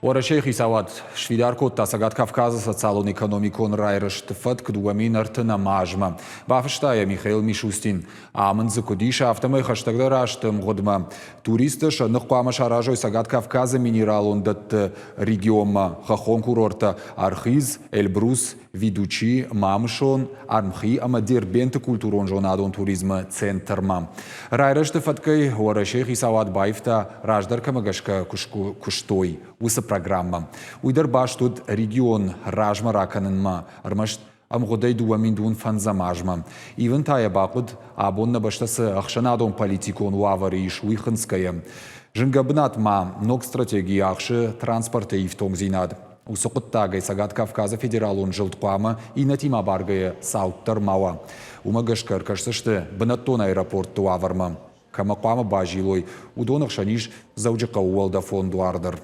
Орашейхи сават швидаркот тасагат Кавказа социалон экономикон райрышт фат кдуамин артына мажма. Бафштая Михаил Мишустин. Амынзы кудиша автомой хаштагда раштым годма. Туристыш ныққуама шаражой сагат Кавказа минералон дат регионма. Хахон курорта Архиз, Эльбрус, Видучи, Мамшон, Армхи, ама дербенты культурон жонадон туризма центрма. Райрышты фаткай Орашейхи сават байфта раждарка магашка куштой. Программа. Уйдар баш тут регион ражма раканынма, армашт амгодай дуаминдун фанзамажма. Ивен тая бақуд абонна баштасы ахшанадон политикон уавари иш уйхынская. Жингабнат ма ног стратегии ахши транспорта и в том зинад. Усоқыттагай сагат Кавказа федералон жылтқуама и натима баргая сауттар мауа. Умагашкар кашсышты бнаттон аэропорт туаварма. Камақуама бажилой удонық шаниш зауджиқа уалда фонду ардыр.